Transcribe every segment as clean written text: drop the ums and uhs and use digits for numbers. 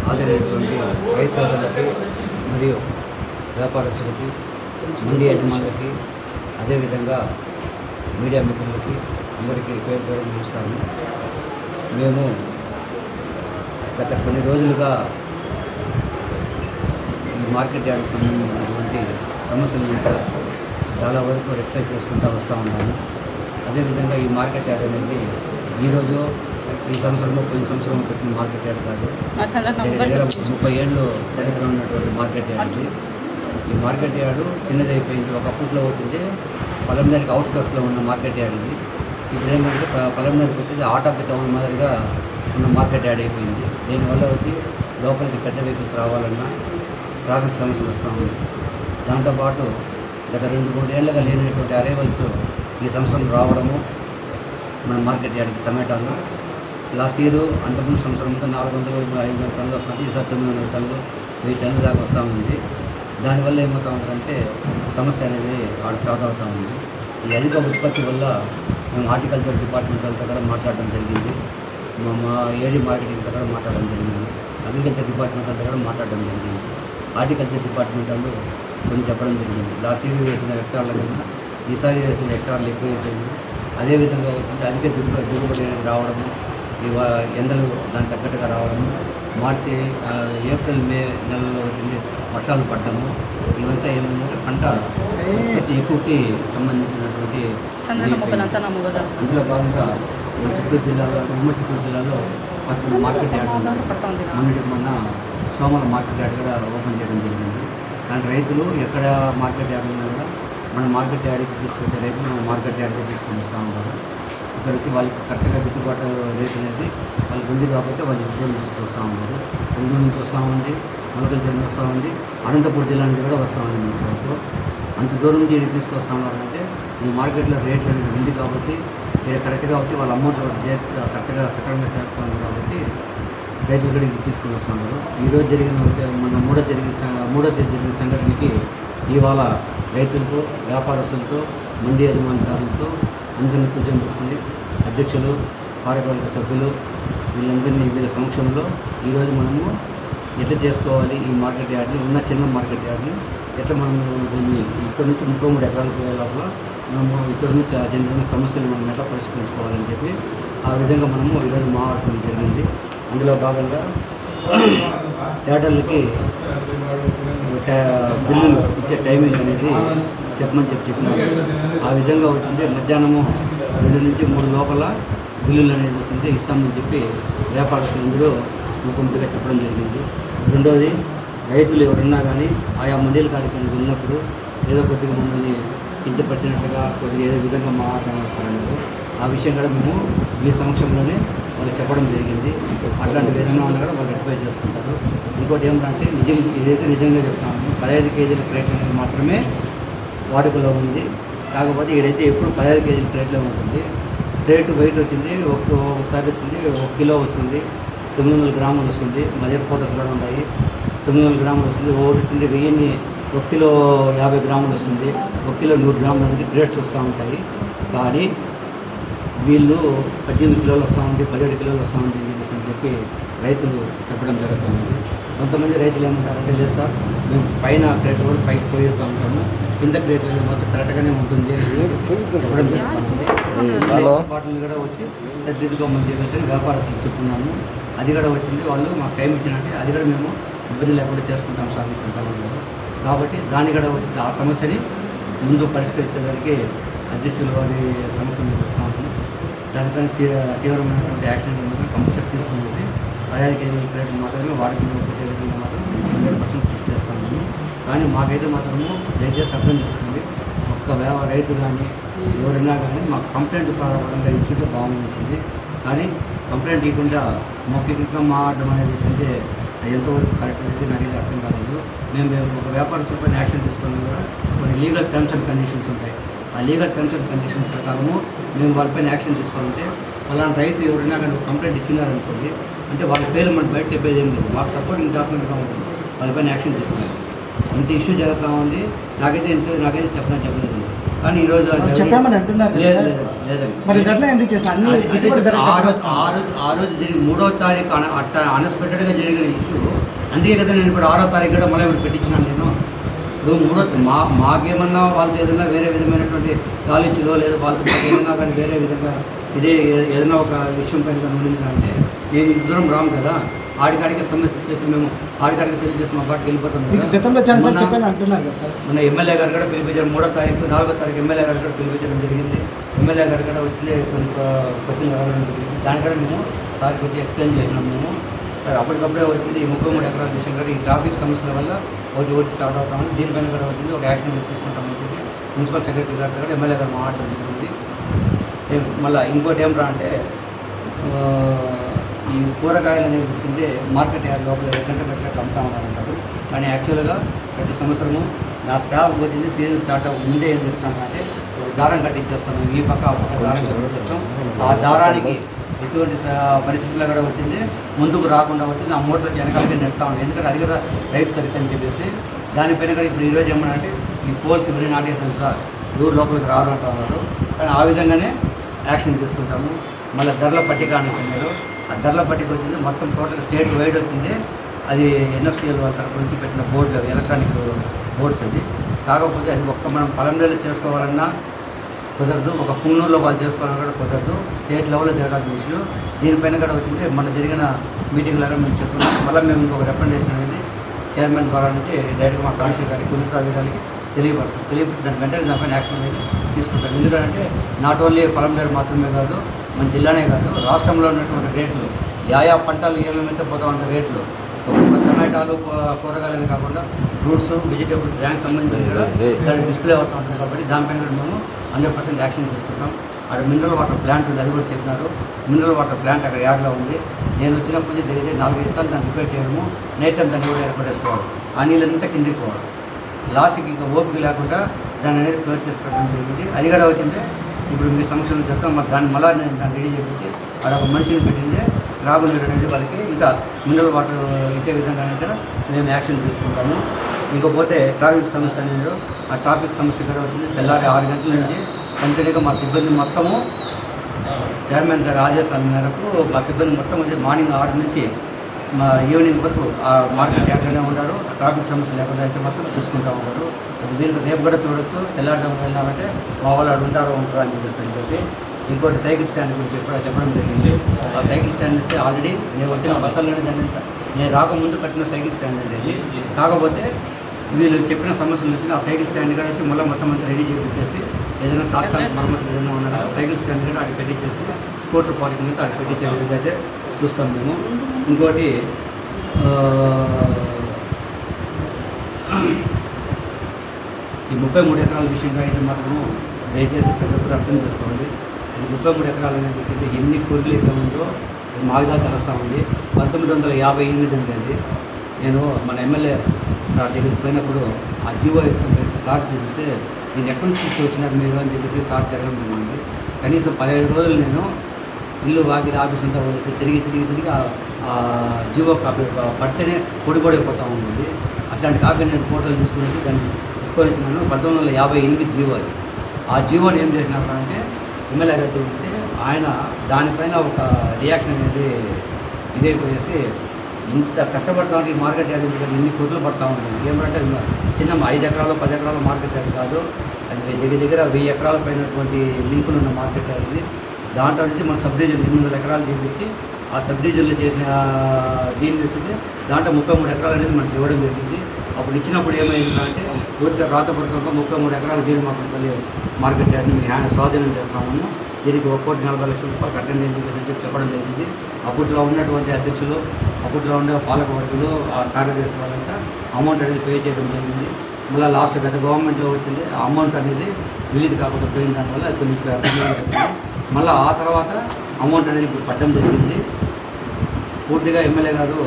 హాజరైనటువంటి రైతు సోదరులకి మరియు వ్యాపారస్తులకి, మండి యజమానులకి, అదేవిధంగా మీడియా మిత్రులకి అందరికీ పేరు పేరు నమస్కారం. మేము గత కొన్ని రోజులుగా ఈ మార్కెట్ యార్డ్కి సంబంధించినటువంటి సమస్యల మీద చాలా వరకు రెక్టిఫై చేసుకుంటూ వస్తూ ఉన్నాము. అదేవిధంగా ఈ మార్కెట్ యార్డ్ అనేది ఈరోజు ఈ సంవత్సరంలో పోయిన సంవత్సరం పెట్టిన మార్కెట్ యార్డ్ కాదు. 30 ఏళ్ళు చరిత్ర ఉన్నటువంటి మార్కెట్ యార్డ్. ఈ మార్కెట్ యార్డు చిన్నదైపోయింది. ఒకప్పట్లో అవుతుంది పలంనేరుకి అవుట్స్కట్స్లో ఉన్న మార్కెట్ యార్డ్ ఇది. ఇప్పుడు ఏంటంటే పలంనేరుకి వచ్చేది ఆర్ట్ ఆఫ్ ది టౌన్ మాదిరిగా ఉన్న మార్కెట్ యార్డ్ అయిపోయింది. దీనివల్ల వచ్చి లోపలికి పెద్ద వెహికల్స్ రావాలన్నా ట్రాఫిక్ సమస్యలు వస్తూ ఉంది. దాంతోపాటు గత 2-3 ఏళ్ళుగా లేనటువంటి అరైవల్స్ ఈ సంవత్సరం రావడము మన మార్కెట్ యార్డ్కి టమాటాలు లాస్ట్ ఇయర్ అంతకుముందు సంవత్సరంతో 400-500 టన్నులు వస్తుంది. ఈసారి 900 టన్నులు 1000 టన్నుల దాకా వస్తూ ఉంది. దానివల్ల ఏమవుతూ ఉందంటే సమస్య అనేది ఆడ స్టార్ట్ అవుతూ ఉంది. ఈ అధిక ఉత్పత్తి వల్ల మేము హార్టికల్చర్ డిపార్ట్మెంట్ వాళ్ళతో కూడా మాట్లాడడం జరిగింది. మా ఏడీ మార్కెటింగ్తో కూడా మాట్లాడడం జరిగింది. అగ్రికల్చర్ డిపార్ట్మెంట్ వాళ్ళతో కూడా మాట్లాడడం జరిగింది. హార్టికల్చర్ డిపార్ట్మెంట్ వాళ్ళు కొన్ని చెప్పడం జరిగింది. లాస్ట్ ఇయర్ వేసిన హెక్టార్ల కన్నా ఈసారి వేసిన హెక్టార్లు ఎక్కువైపోయింది. అదేవిధంగా వచ్చింది అధిక దిగుబడి అనేది రావడము, ఎండలు దానికి తగ్గట్టుగా రావడము, మార్చి ఏప్రిల్ మే నెలలో వచ్చింది వర్షాలు పడ్డము, ఇవంతా ఏమైందంటే పంట ఎక్కువకి సంబంధించినటువంటి అందులో భాగంగా చిత్తూరు జిల్లాలో ఉమ్మడి చిత్తూరు జిల్లాలో 11 మార్కెట్ యార్డ్ మొన్న సోమవారం మార్కెట్ యార్డ్ కూడా ఓపెన్ చేయడం జరిగింది. కానీ రైతులు ఎక్కడ మార్కెట్ యార్డ్ ఉన్నా కూడా మన మార్కెట్ యార్డ్కి తీసుకొచ్చే రైతులు మన మార్కెట్ యార్డ్కి తీసుకొని వస్తూ ఉంటారు. ఇక్కడ వచ్చి వాళ్ళకి కరెక్ట్గా గిట్టుబాటు రేట్ అనేది వాళ్ళకి ఉంది కాబట్టి వాళ్ళు ఉద్యోగం తీసుకొస్తూ ఉన్నారు. ఒంగోలు నుంచి వస్తూ ఉంది, ములకల్ జిల్లా వస్తూ ఉంది, అనంతపురం జిల్లా నుంచి కూడా వస్తూ ఉంది. మన సరుకు అంత దూరం నుంచి ఇక్కడికి తీసుకొస్తూ ఉన్నారంటే ఈ మార్కెట్లో రేట్లు అనేది ఉంది కాబట్టి ఇక్కడ కరెక్ట్గా వచ్చి వాళ్ళ అమౌంట్ కరెక్ట్గా సక్రమంగా చేరుతుంది కాబట్టి రైతులు కూడా ఇంటికి తీసుకొని వస్తూ ఉన్నారు. ఈరోజు జరిగిన మన మూడో తేదీ జరిగిన సంఘటనకి ఇవాళ రైతులతో, వ్యాపారస్తులతో, మండి యజమానిదారులతో అందరినీ కూర్చోబెట్టుకుని అధ్యక్షులు, కార్యవర్గ సభ్యులు వీళ్ళందరినీ వీళ్ళ సమక్షంలో ఈరోజు మనము ఎట్లా చేసుకోవాలి, ఈ మార్కెట్ యార్డ్ని ఉన్న చిన్న మార్కెట్ యార్డ్ని ఎట్లా మనము దీన్ని ఇక్కడ నుంచి 33 ఎకరాలకు పోయే లోపల మనము ఇక్కడ నుంచి చిన్న చిన్న సమస్యలు మనం ఎట్లా పరిష్కరించుకోవాలని చెప్పి ఆ విధంగా మనము ఈరోజు మాట్లాడటం జరిగింది. అందులో భాగంగా యార్డర్లకి బిల్లులు ఇచ్చే టైమింగ్ అనేది చెప్పమని చెప్పినారు. ఆ విధంగా వచ్చింది మధ్యాహ్నము 2 నుంచి 3 లోపల బిల్లులు అనేది వచ్చింది ఇస్తామని చెప్పి వ్యాపారస్తులందరూ ముఖ్యమంత్రిగా చెప్పడం జరిగింది. రెండోది రైతులు ఎవరన్నా కానీ ఆయా మండీల కాడికి వెళ్ళినప్పుడు ఏదో కొద్దిగా మమ్మల్ని కించపరిచినట్టుగా కొద్దిగా ఏదో విధంగా మాట్లాడారు. ఆ విషయం కూడా మేము మీ సమక్షంలోనే వాళ్ళకి చెప్పడం జరిగింది. అట్లాంటి విధంగా ఉన్నా కూడా వాళ్ళు రెక్టిఫై చేసుకుంటారు. ఇంకోటి ఏమంటే ఇదైతే నిజంగా చెప్తాము, 15 కేజీల క్రేట్ అనేది మాత్రమే వాడుకలో ఉంది. కాకపోతే ఈడైతే ఎప్పుడు 15 కేజీల క్రేట్లో ఉంటుంది. రేటు వెయిట్ వచ్చింది ఒకసారి వచ్చింది 1 కిలో వస్తుంది, 900 గ్రాములు వస్తుంది. మదర్ ఫోటోస్ కూడా ఉన్నాయి. 900 గ్రాములు వస్తుంది. ఒకటి వచ్చింది 1 కిలో 50 గ్రాములు వస్తుంది, 1 కిలో 100 గ్రాములు అనేది గ్రేడ్స్ వస్తూ ఉంటాయి. కానీ వీళ్ళు 18 కిలోలు వస్తూ ఉంది, 17 కిలోలు వస్తూ ఉంది అని చెప్పి రైతులు చెప్పడం జరుగుతుంది. కొంతమంది రైతులు ఏమంటారంటే లేదు సార్, మేము పైన క్రేట్ వరకు పైకి పోయేస్తూ ఉంటాము, కింద క్రేట్ మాత్రం కరెక్ట్గానే ఉంటుంది అని చెప్పడం జరుగుతుంది. పాటలు కూడా వచ్చి సరిదిద్దుకోమని చెప్పేసి వ్యాపారస్తులు చెప్పుకున్నాము. అది కూడా వచ్చింది. వాళ్ళు మాకు టైం ఇచ్చినట్టే అది కూడా మేము ఇబ్బంది లేకుండా చేసుకుంటాం సార్ ఈ సందర్భంలో. కాబట్టి దాన్ని కూడా వచ్చింది. ఆ సమస్యని ముందు పరిష్కరించేదానికి అధ్యక్షులు వారి సమక్షంలో చెప్తా ఉంటాము. దానిపైన తీవ్రమైనటువంటి యాక్షన్ కంపల్సరీ తీసుకునేసి 15 కేజీల క్రేట్లు మాత్రమే వాడుకలో పెట్టే విధంగా మాత్రం 100% కృషి చేస్తాము. కానీ మాకైతే మాత్రము దయచేసి అర్థం చేసుకోండి, ఒక్క రైతు కానీ ఎవరైనా కానీ మాకు కంప్లైంట్ పరంగా ఇచ్చుంటే బాగుంటుంది. కానీ కంప్లైంట్ ఇవ్వకుండా మౌఖికంగా మాట్లాడడం అనేది వచ్చింటే ఎంతవరకు కరెక్ట్ అనేది నాకైతే అర్థం కాలేదు. మేము ఒక వ్యాపారస్తుల పైన యాక్షన్ తీసుకోవడం కూడా కొన్ని లీగల్ టర్మ్స్ అండ్ కండిషన్స్ ఉంటాయి. ఆ లీగల్ టర్మ్స్ అండ్ కండిషన్స్ ప్రకారము మేము వాళ్ళపైన యాక్షన్ తీసుకోవాలంటే అలాంటి రైతు ఎవరైనా కానీ కంప్లైంట్ ఇచ్చినారనుకోండి అంటే వాళ్ళ పేరు మనం బయట చెప్పేది ఏం లేదు, మాకు సపోర్టింగ్ డాక్యుమెంట్గా ఉంటుంది, వాళ్ళపైన యాక్షన్ తీసుకోవాలి. ఇంత ఇష్యూ జరుగుతూ ఉంది, నాకైతే చెప్పలేదు. కానీ ఈరోజు చెప్పామని అంటున్నారు. లేదండి. మరి ధర్నా ఎందుకు చేస్తారు? ఆ రోజు జరిగి 3వ తారీఖు అట్లా అన్ఎక్స్పెక్టెడ్గా జరిగిన ఇష్యూ. అందుకే కదా నేను ఇప్పుడు 6వ తారీఖు కూడా మళ్ళీ పెట్టించినాను. నేను ఇప్పుడు మాకేమన్నా వాళ్ళతో ఏదైనా వేరే విధమైనటువంటి కాలేజీలో లేదా వాళ్ళతో ఏదైనా కానీ వేరే విధంగా ఇదే ఏదైనా ఒక విషయం పైన కానీ ఉండింది అంటే మేము ఇంత దూరం రాము కదా, ఆడికాడికి సమస్య చేసి మేము ఆడికాడికి సెలవు చేసి మా పాటికి వెళ్ళిపోతాం కదా. మన ఎమ్మెల్యే గారు కూడా పిలిపించారు. 3వ తారీఖు 4వ తారీఖు ఎమ్మెల్యే గారు కూడా పిలిపించడం జరిగింది. ఎమ్మెల్యే గారు కూడా వచ్చి కొన్ని క్వశ్చన్లు అడగడం జరిగింది. దానికన్నా మేము సార్కి వచ్చి ఎక్స్ప్లెయిన్ చేసినాం. మేము సార్ అప్పటికప్పుడే వచ్చింది ఈ 33 ఎకరాల విషయం కూడా ఈ ట్రాఫిక్ సమస్యల వల్ల ఒకటి స్టార్ట్ అవుతామని దీనిపైన కూడా వచ్చింది ఒక యాక్షన్ తీసుకుంటామని చెప్పి మున్సిపల్ సెక్రటరీ గారు కూడా ఎమ్మెల్యే గారు మాట్లాడడం జరిగింది. మళ్ళీ ఇంకోటి ఏమిరా అంటే ఈ కూరగాయలు అనేది వచ్చింది మార్కెట్ యార్డ్ లోపల గంట పెట్టినట్టు అమ్ముతా ఉన్నారంటారు. కానీ యాక్చువల్గా ప్రతి సంవత్సరము నా స్టాఫ్ వచ్చింది సీజన్ స్టార్ట్ ముందే ఏం చెప్తాను అంటే దారం కట్టించేస్తాము, ఈ పక్క ఆ పక్క దారం కట్టించేస్తాం. ఆ దారానికి ఎటువంటి పరిస్థితుల్లో కూడా వచ్చింది ముందుకు రాకుండా వచ్చింది ఆ మోటార్ వెనకాలకి నెడతా ఉంది. ఎందుకంటే అది కూడా రైస్ సరిగ్గా అని చెప్పేసి దానిపైన కూడా ఇప్పుడు ఈరోజు ఏమన్నా ఈ పోల్స్ ఇవన్నీ నాటేస్తాం సార్, దూరం లోపలికి రారు అంటూ ఉన్నారు. కానీ ఆ విధంగానే యాక్షన్ తీసుకుంటాము. మళ్ళీ ధరల పట్టిక అనేసి మీరు ఆ ధరల పట్టిక వచ్చింది మొత్తం టోటల్ స్టేట్ వైడ్ వచ్చింది. అది ఎన్ఎఫ్సిఎల్ వాళ్ళ తరపు నుంచి పెట్టిన బోర్డు, ఎలక్ట్రానిక్ బోర్డ్స్ అది. కాకపోతే అది ఒక్క మనం పొలంలో చేసుకోవాలన్నా కుదరదు, ఒక పుంగనూరులో వాళ్ళు చేసుకోవాలన్నా కూడా కుదరదు. స్టేట్ లెవెల్లో జరగాల్సిన ఇష్యూ. దీనిపైన కూడా వచ్చింది మన జరిగిన మీటింగ్ లాగా మేము చెప్తున్నాం. మళ్ళీ మేము ఇంకొక రికమెండేషన్ అనేది చైర్మన్ ద్వారా నుంచి డైరెక్ట్గా మా కమిషనర్ గారికి ఉన్నతాధికారికి తెలియపరుస్తాం. దాని వెంటనే దానిపైన యాక్షన్ అనేది తీసుకుంటాం. ఎందుకంటే నాట్ ఓన్లీ పొలంలో మాత్రమే కాదు, మన జిల్లానే కాదు రాష్ట్రంలో ఉన్నటువంటి రేట్లు ఆయా పంటలు ఏమేమైతే పోతా ఉంటాయి రేట్లు ఒక్కొక్క టమాటాలు కూరగాయలు కాకుండా ఫ్రూట్స్ వెజిటేబుల్స్ దానికి సంబంధించి కూడా దానికి డిస్ప్లే అవుతూ ఉంటుంది. కాబట్టి దానిపైన మేము 100% యాక్షన్ తీసుకుంటాం. అక్కడ మినరల్ వాటర్ ప్లాంట్ ఉంది, అది కూడా చెప్పినారు. మినరల్ వాటర్ ప్లాంట్ అక్కడ యార్డ్లో ఉంది. నేను వచ్చినప్పటి నుంచి జరిగితే 4-5 సార్లు దాన్ని రిపేర్ చేయడము, నైట్ టైం దాన్ని కూడా ఏర్పడేసుకోవడం, ఆ నీళ్ళంతా కిందికి పోవడం, లాస్ట్కి ఇంకా ఓపిక లేకుండా దాన్ని అనేది క్లోజ్ చేసి పెట్టడం జరిగింది. అది కూడా వచ్చింది. ఇప్పుడు మీ సమస్యలు చెప్తాం, మరి దాన్ని మళ్ళీ నేను దాన్ని రెడీ చేయించి అక్కడ ఒక మనిషిని పెట్టింది త్రాగునీరు అనేది వాళ్ళకి ఇంకా మినరల్ వాటర్ ఇచ్చే విధంగా అయితే మేము యాక్షన్ తీసుకుంటాము. ఇంకపోతే ట్రాఫిక్ సమస్య అనేది ఆ ట్రాఫిక్ సమస్య కూడా వచ్చింది. తెల్లారి 6 గంటల నుంచి కంటిన్యూగా మా సిబ్బంది మొత్తము చైర్మన్ గారి ఆదేశాల మేరకు మా సిబ్బంది మొత్తం వచ్చి మార్నింగ్ 6 నుంచి మా ఈవినింగ్ వరకు ఆ మార్కెట్ యార్డ్లోనే ఉంటారు. ట్రాఫిక్ సమస్య లేకుండా అయితే మాత్రం చూసుకుంటూ ఉంటారు. మీరు రేపు కూడా చూడొచ్చు, తెల్లారుజాము వెళ్ళామంటే మా వాళ్ళు ఉంటారు అని చెప్పేసి. ఇంకోటి సైకిల్ స్టాండ్ గురించి చెప్పడం జరిగింది. ఆ సైకిల్ స్టాండ్ అయితే ఆల్రెడీ నేను వచ్చిన బట్టల్లోనే దాన్ని నేను రాకముందు కట్టిన సైకిల్ స్టాండ్ అనేది. కాకపోతే వీళ్ళు చెప్పిన సమస్యలు వచ్చి ఆ సైకిల్ స్టాండ్ కూడా వచ్చి మళ్ళీ మొత్తం అంతా రెడీ చేయించేసి ఏదైనా తాత్కాలిక మరమ్మతులు ఏదైనా ఉన్నారో సైకిల్ స్టాండ్ కూడా అక్కడ పెట్టించేసి స్కూటర్ పార్కింగ్ అయితే అక్కడ పెట్టించే విధంగా అయితే చూస్తాం మేము. ఇంకోటి ఈ 33 ఎకరాల విషయంగా అయితే మాత్రము దయచేసి ప్రతి ఒక్కరు అర్థం చేసుకోండి. ఈ 33 ఎకరాలు అనేది వచ్చింది ఎన్ని కోట్లు అయితే ఉందో మాకు తెలుస్తూ ఉంది. 1958 ఉండేది. నేను మన ఎమ్మెల్యే సార్ దగ్గరికి పోయినప్పుడు ఆ జీవో ఎత్తుకొని వేసి సార్ చూపిస్తే నేను ఎక్కడి నుంచి తీసుకొచ్చినారు మీరు అని చెప్పేసి సార్ జరగడం జరిగింది. కనీసం 15 రోజులు నేను ఇల్లు వాకిలి ఆఫీస్ అంతా వదిలేసి తిరిగి ఆ జీవో కాపీ పడితేనే పొడిపోతా ఉంటుంది. అట్లాంటి కాపీ నేను ఫోటోలు తీసుకుని దాన్ని ఎత్తుకొని వచ్చినాను. 1958 జీవో అది. ఆ జీవోని ఏం చేసినారంటే ఎమ్మెల్యే గారు తెలిసి ఆయన దానిపైన ఒక రియాక్షన్ అనేది ఇదైపోయేసి ఇంత కష్టపడతా ఉంటే ఈ మార్కెట్ యార్డ్ ఇన్ని కోట్లు పడతా ఉంటుంది. ఏమంటే చిన్న 5 ఎకరాలు 10 ఎకరాల మార్కెట్ యార్డ్ కాదు, అది దగ్గర 1000 ఎకరాల పైనటువంటి లింకులు ఉన్న మార్కెట్ యార్డ్ ఇది. దాంట్లో నుంచి మన సబ్ డివిజన్ 800 ఎకరాలు చేపించి ఆ సబ్ డివిజన్లో చేసిన దీన్ని వచ్చింది దాంట్లో 33 ఎకరాలు అనేది మనకి ఇవ్వడం జరిగింది. అప్పుడు ఇచ్చినప్పుడు ఏమైందంటే పూర్తిగా రాతపూర్వకంగా 33 ఎకరాల దీన్ని మాకు మార్కెట్ యార్డ్ని మీ హ్యాండ్ స్వాధీనం చేస్తామని దీనికి 1,40 లక్షల రూపాయలు కట్టండి అని చెప్పి చెప్పడం జరిగింది. అప్పట్లో ఉన్నటువంటి అధ్యక్షులు, అప్పట్లో ఉండే పాలకవర్గులు, ఆ కార్యదర్శి వాళ్ళంతా అమౌంట్ అనేది పే చేయడం జరిగింది. మళ్ళీ లాస్ట్ గత గవర్నమెంట్లో వచ్చింది ఆ అమౌంట్ అనేది రిలీజ్ కాకుండా పోయిన దానివల్ల అది కొన్ని జరిగింది. మళ్ళీ ఆ తర్వాత అమౌంట్ అనేది ఇప్పుడు పట్టడం జరిగింది. పూర్తిగా ఎమ్మెల్యే గారు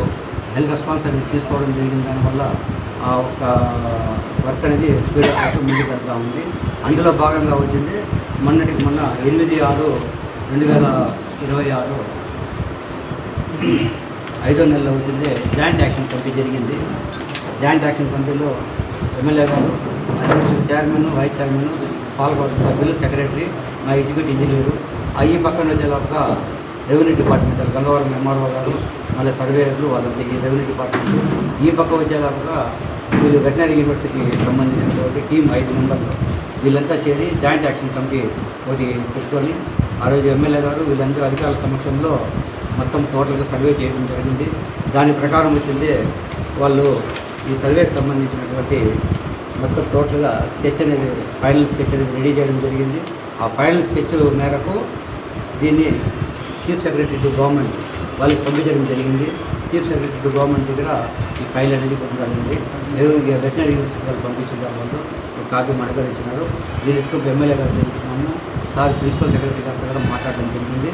హెల్త్ రెస్పాన్స్ అనేది తీసుకోవడం జరిగింది. దానివల్ల ఆ ఒక్క వర్క్ అనేది స్పీడప్ అవుతూ ముందుకు వెళ్తూ ఉంది. అందులో భాగంగా వచ్చింది మొన్న 8/6/2026 5వ నెలలో వచ్చింది జాయింట్ యాక్షన్ కమిటీ జరిగింది. జాయింట్ యాక్షన్ కమిటీలో ఎమ్మెల్యే గారు, అధ్యక్షుడు, చైర్మన్, వైస్ చైర్మన్, పాల్గొన్న సభ్యులు, సెక్రటరీ, మా ఎగ్జిక్యూటివ్ ఇంజనీరు, ఈ పక్కన వచ్చేలాగా రెవెన్యూ డిపార్ట్మెంట్ గంగవరం ఎంఆర్ఓ గారు, మళ్ళీ సర్వేయర్లు వాళ్ళంతా ఈ రెవెన్యూ డిపార్ట్మెంట్. ఈ పక్క వచ్చేలాగా వీళ్ళు వెటనరీ యూనివర్సిటీకి సంబంధించినటువంటి టీం 5 మెంబర్లు వీళ్ళంతా చేరి జాయింట్ యాక్షన్ కమిటీ ఒకటి పెట్టుకొని ఆ రోజు ఎమ్మెల్యే గారు వీళ్ళందరూ అధికారుల సమక్షంలో మొత్తం టోటల్గా సర్వే చేయడం జరిగింది. దాని ప్రకారం వచ్చింది వాళ్ళు ఈ సర్వేకి సంబంధించినటువంటి మొత్తం టోటల్గా స్కెచ్ అనేది ఫైనల్ స్కెచ్ అనేది రెడీ చేయడం జరిగింది. ఆ ఫైనల్ స్కెచ్ మేరకు దీన్ని చీఫ్ సెక్రటరీ టు గవర్నమెంట్ వాళ్ళకి పంపించడం జరిగింది. చీఫ్ సెక్రటరీ టు గవర్నమెంట్ దగ్గర ఈ ఫైల్ అనేది పంపించాలండి. వెటనరీ యూనివర్సిటీ వాళ్ళు పంపించిన వాళ్ళు ఒక కాపీ మనగారు ఇచ్చినారు. దీని ఎప్పుడు ఎమ్మెల్యే గారు ఇచ్చినాము. సార్ ప్రిన్సిపల్ సెక్రటరీ గారి దగ్గర మాట్లాడడం జరిగింది.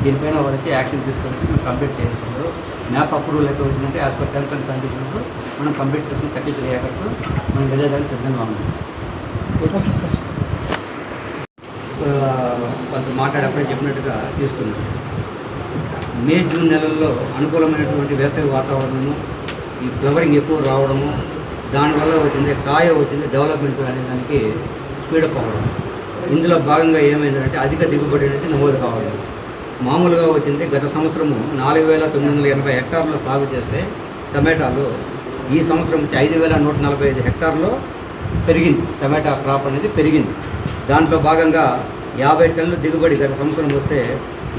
దీనిపైన వాళ్ళకి యాక్షన్ తీసుకొని మేము కంప్లీట్ చేస్తున్నారు. మ్యాప్ అప్రూవల్ అయితే వచ్చిందంటే as per terms and conditions మనం కంప్లీట్ చేసుకుని 33 acres మనం వెళ్ళేదానికి సిద్ధంగా ఉన్నాం. వాళ్ళతో మాట్లాడప్పుడే చెప్పినట్టుగా తీసుకున్నాం. మే, జూన్ నెలల్లో అనుకూలమైనటువంటి వేసవి వాతావరణము, ఈ ఫ్లవరింగ్ ఎక్కువ రావడము, దానివల్ల వచ్చింది కాయ వచ్చింది డెవలప్మెంట్ అనే దానికి స్పీడప్ అవ్వడం. ఇందులో భాగంగా ఏమైందంటే అధిక దిగుబడి అనేది నమోదు కావాలి. మామూలుగా వచ్చింది గత సంవత్సరము 4,980 హెక్టార్లో సాగు చేసే టమాటాలు ఈ సంవత్సరం వచ్చి 5,145 హెక్టార్లో పెరిగింది. టమాటా క్రాప్ అనేది పెరిగింది. దాంట్లో భాగంగా 50 టన్నులు దిగుబడి గత సంవత్సరం వస్తే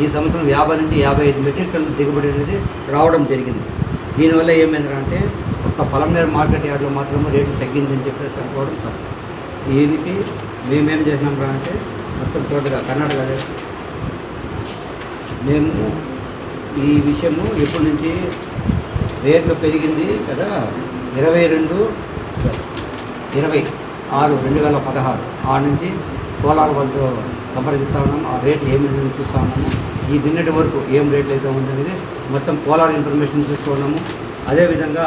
ఈ సంవత్సరం 50 నుంచి 55 మెట్రిక్ టన్నుల దిగుబడి అనేది రావడం జరిగింది. దీనివల్ల ఏమైందంటే ఒక్క పలంనేరు మార్కెట్ యార్డ్లో మాత్రమే రేట్లు తగ్గిందని చెప్పేసి అనుకోవడం తప్పు. దీనికి మేమేం చేసినాం అంటే మొత్తం టోటల్గా కర్ణాటక మేము ఈ విషయము ఎప్పటి నుంచి రేట్లు పెరిగింది కదా 22/26/2016 ఆ నుంచి కోలార్ వాళ్ళతో సంప్రదిస్తూ ఉన్నాము. ఆ రేట్లు ఏమి చూస్తూ ఉన్నాము. ఈ నిన్నటి వరకు ఏం రేట్లు అయితే ఉందనేది మొత్తం కోలార్ ఇన్ఫర్మేషన్ తీసుకున్నాము. అదేవిధంగా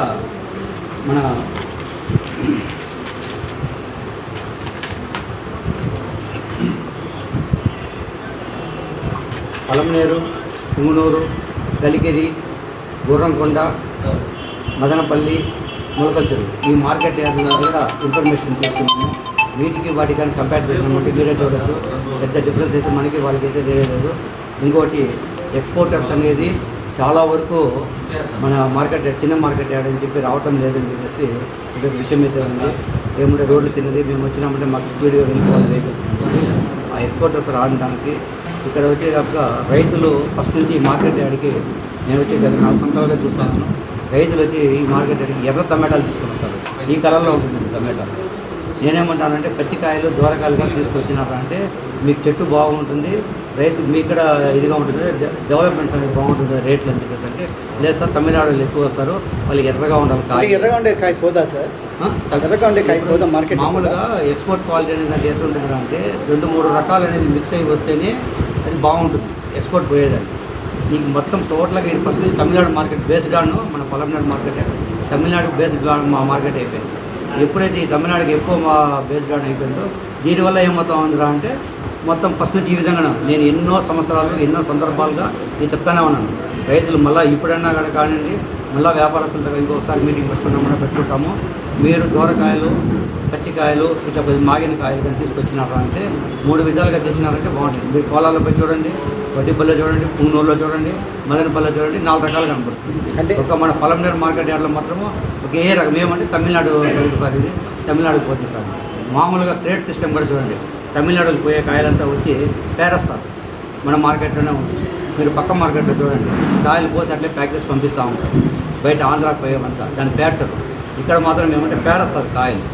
మన పలంనేరు, పుంగునూరు, కలికిరి, గుర్రంకొండ, మదనపల్లి, ములకల్చెరు ఈ మార్కెట్ యార్డుల దగ్గర ఇన్ఫర్మేషన్ తీసుకున్నాము. వీటికి వాటికి కానీ కంపేర్ చేసినామంటే మీరే చూడవచ్చు పెద్ద డిఫరెన్స్ అయితే మనకి వాళ్ళకైతే లేదు. ఇంకోటి ఎక్స్పోర్టర్స్ అనేది చాలా వరకు మన మార్కెట్ చిన్న మార్కెట్ యార్డ్ అని చెప్పి రావటం లేదని చెప్పేసి ఒక విషయం అయితే ఉంది. ఏమంటే రోడ్లు తిన్నది మేము వచ్చినామంటే మాకు స్పీడ్గా వెళ్ళిపోవాలి రేపు ఆ ఎక్స్పోర్టర్స్ రావడానికి. ఇక్కడ వచ్చే రైతులు ఫస్ట్ నుంచి ఈ మార్కెట్ యార్డ్కి నేను వచ్చి గత 4 సంవత్సరాలుగా చూస్తాను. రైతులు వచ్చి ఈ మార్కెట్ యార్డ్కి ఎర్ర టమాటాలు తీసుకొని వస్తారు. ఈ కలర్లో ఉంటుంది టమాటాలు. నేనేమంటానంటే పచ్చికాయలు, దూరకాయలు కానీ తీసుకొచ్చినారంటే మీకు చెట్టు బాగుంటుంది, రైతు మీకు కూడా ఇదిగా ఉంటుంది, డెవలప్మెంట్స్ అనేది బాగుంటుంది రేట్లు అని చెప్పేసి అంటే లేదు సార్ తమిళనాడులో ఎక్కువ వస్తారు వాళ్ళకి ఎర్రగా ఉండాలి కాయ. ఎర్రగా ఉండే కాయ పోదా సార్? ఎర్రగా ఉండే కాయ పోదా మార్కెట్? మామూలుగా ఎక్స్పోర్ట్ క్వాలిటీ అనేది ఎట్లా ఉంటుంది అంటే 2-3 రకాలు అనేది మిక్స్ అయ్యి వస్తేనే అది బాగుంటుంది ఎక్స్పోర్ట్ పోయేదాన్ని. నీకు మొత్తం టోటల్గా ఫస్ట్ నుంచి తమిళనాడు మార్కెట్ బేస్డ్ ఆన్ మన పలంనేరు మార్కెట్ తమిళనాడు బేస్డ్ మా మార్కెట్ అయిపోయింది. ఎప్పుడైతే ఈ తమిళనాడుకి ఎక్కువ మా బేస్డ్ ఆన్ అయిపోయిందో దీనివల్ల ఏమవుతా ఉందిరా అంటే మొత్తం ఫస్ట్ నుంచి ఈ విధంగా నేను ఎన్నో సంవత్సరాలు ఎన్నో సందర్భాలుగా నేను చెప్తానే ఉన్నాను. రైతులు మళ్ళీ ఇప్పుడన్నా కూడా కానివ్వండి మళ్ళీ వ్యాపారస్తులతో ఇంకొకసారి మీటింగ్ పెట్టుకుంటాము. మీరు దూరకాయలు, పచ్చికాయలు ఇట్లా మాగిన కాయలు కానీ తీసుకొచ్చినారు అంటే 3 విధాలుగా తెచ్చినారంటే బాగుంటుంది. మీరు కోలాల్లో పోయి చూడండి, వడ్డీపల్లిలో చూడండి, పుంగనూరులో చూడండి, మదనపల్లిలో చూడండి 4 రకాలు కనపడుతుంది. అంటే ఒక మన పలంనేరు మార్కెట్ యార్డ్లో మాత్రము ఒకే రకం ఏమంటే తమిళనాడు సరుకు సార్ ఇది తమిళనాడుకి పోతుంది సార్. మామూలుగా క్రేట్ సిస్టమ్ కూడా చూడండి తమిళనాడుకి పోయే కాయలంతా వచ్చి పేరేస్తారు మన మార్కెట్లోనే ఉంటుంది. మీరు పక్క మార్కెట్లో చూడండి కాయలు పోసి అట్లే ప్యాక్ చేసి పంపిస్తూ ఉంటారు. బయట ఆంధ్రాకి పోయేవంతా దాన్ని పేర్చరు. ఇక్కడ మాత్రం ఏమంటే పేరేస్తారు కాయలు.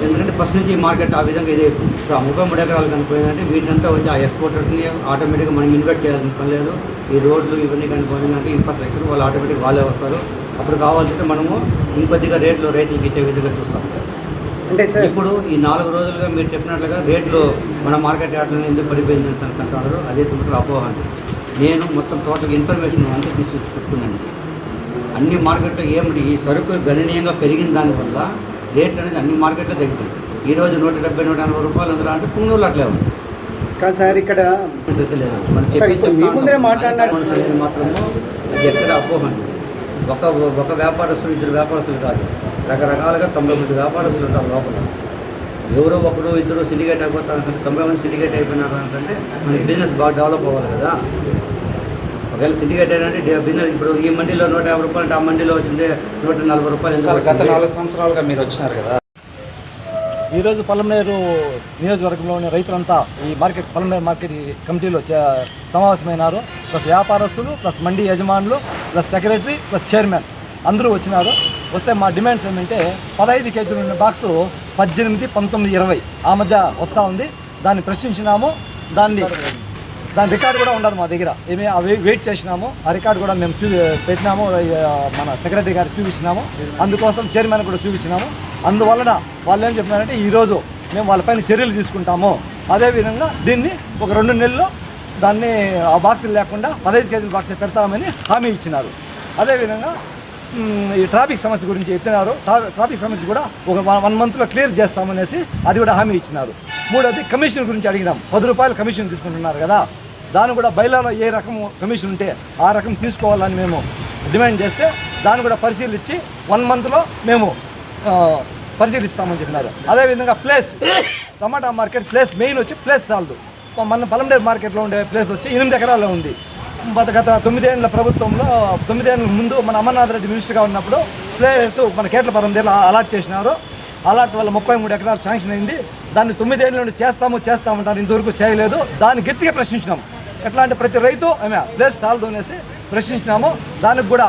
ఎందుకంటే ఫస్ట్ నుంచి ఈ మార్కెట్ ఆ విధంగా ఇది 33 ఎకరాలు కనిపోయిందంటే వీటినంతా వచ్చి ఆ ఎక్స్పోర్టర్స్ని ఆటోమేటిక్గా మనం ఇన్వెస్ట్ చేయాల్సిన పని లేదు. ఈ రోడ్లు ఇవన్నీ కనిపోయిందంటే ఇన్ఫ్రాస్ట్రక్చర్ వాళ్ళు ఆటోమేటిక్గా వాళ్ళే వస్తారు. అప్పుడు కావాల్సింటే మనము ఇంకొద్దిగా రేట్లు రైతులకు ఇచ్చే విధంగా చూస్తాం. అంటే సార్ ఇప్పుడు ఈ 4 రోజులుగా మీరు చెప్పినట్లుగా రేట్లు మన మార్కెట్ యార్డ్లో ఎందుకు పడిపోయింది అని అంటున్నారు. అదే తుమ్ములు అపోహ అండి. నేను మొత్తం టోటల్ ఇన్ఫర్మేషన్ అంతా తీసుకొచ్చి పెట్టుకున్నాను. అన్ని మార్కెట్లో ఏమిటి ఈ సరుకు గణనీయంగా పెరిగిన దానివల్ల రేట్లు అనేది అన్ని మార్కెట్లో తగ్గిపోయింది. ఈరోజు 170-180 రూపాయలు ఉందా అంటే పుంగనూరులో అట్లే ఉంది. కాదు సార్ ఇక్కడ లేదు మాత్రము అది ఎక్కడ అపోహ అండి. ఒక వ్యాపారస్తులు 2 వ్యాపారస్తులు కాదు రకరకాలుగా 90 వ్యాపారస్తులు ఉంటారు లోపల. ఎవరో ఒకరు ఇద్దరు సిండికేట్ అయిపోతారు అంటే 90 మంది సిండికేట్ అయిపోయినారు అంటే మనకి బిజినెస్ బాగా డెవలప్ అవ్వాలి కదా. ఒకవేళ సిండికేట్ అంటే బిజినెస్ ఇప్పుడు ఈ మండీలో 150 రూపాయలు అంటే ఆ మండీలో వచ్చింది 140 రూపాయలు. గత 4 సంవత్సరాలుగా మీరు వచ్చినారు కదా. ఈరోజు పలమనేరు నియోజకవర్గంలోని రైతులంతా ఈ పలమనేరు మార్కెట్ కమిటీలో సమావేశమైనారు. ప్లస్ వ్యాపారస్తులు, ప్లస్ మండీ యజమానులు, ప్లస్ సెక్రటరీ, ప్లస్ చైర్మన్ అందరూ వచ్చినారు. వస్తే మా డిమాండ్స్ ఏమంటే 15 కేజీలు ఉన్న బాక్సు 18, 19, 20 ఆ మధ్య వస్తూ ఉంది. దాన్ని ప్రశ్నించినాము. దాని రికార్డు కూడా ఉండదు మా దగ్గర. వెయిట్ చేసినాము. ఆ రికార్డు కూడా మేము పెట్టినాము. మన సెక్రటరీ గారికి చూపించినాము. అందుకోసం చైర్మన్ కూడా చూపించినాము. అందువలన వాళ్ళు ఏం చెప్పినారంటే ఈరోజు మేము వాళ్ళపైన చర్యలు తీసుకుంటాము. అదేవిధంగా దీన్ని ఒక 2 నెలల్లో దాన్ని ఆ బాక్సులు లేకుండా 15 కేజీల బాక్స్ పెడతామని హామీ ఇచ్చినారు. అదేవిధంగా ఈ ట్రాఫిక్ సమస్య గురించి ఎత్తినారు. ట్రాఫిక్ సమస్య కూడా ఒక 1 మంత్లో క్లియర్ చేస్తామనేసి అది కూడా హామీ ఇచ్చినారు. మూడోది కమిషన్ గురించి అడిగినాం. 10 రూపాయలు కమిషన్ తీసుకుంటున్నారు కదా, దాన్ని కూడా బైలాలో ఏ రకం కమిషన్ ఉంటే ఆ రకం తీసుకోవాలని మేము డిమాండ్ చేస్తే దాన్ని కూడా పరిశీలించి 1 మంత్లో మేము పరిశీలిస్తామని చెప్పినారు. అదేవిధంగా ప్లేస్ టమాటా మార్కెట్ ప్లేస్ మెయిన్ వచ్చి ప్లేస్ చాలదు. మన పలమనేరు మార్కెట్లో ఉండే ప్లేస్ వచ్చి 8 ఎకరాల్లో ఉంది. గత 9 ఏళ్ళ ప్రభుత్వంలో 9 ఏళ్ళ ముందు మన అమర్నాథ్ రెడ్డి మినిస్టర్గా ఉన్నప్పుడు ప్లేస్ మన కేట్లపురం దగ్గర అలాట్ చేసినారు. అలాట్ వల్ల 33 ఎకరాలు శాంక్షన్ అయింది. దాన్ని 9 ఏళ్ళ నుండి చేస్తామంటారు, ఇంతవరకు చేయలేదు. దాన్ని గట్టిగా ప్రశ్నించినాము. ఎట్లా అంటే ప్రతి రైతు ప్లేస్ సాల్వ్ అనేసి ప్రశ్నించినాము. దానికి కూడా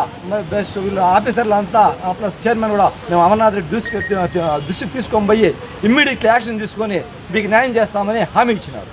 బెస్ట్ వీళ్ళు ఆఫీసర్లు అంతా ప్లస్ చైర్మన్ కూడా మేము అమర్నాథ్ రెడ్డి దృష్టికి తీసుకొని పోయి ఇమ్మీడియట్లీ యాక్షన్ తీసుకొని మీకు న్యాయం చేస్తామని హామీ ఇచ్చినారు.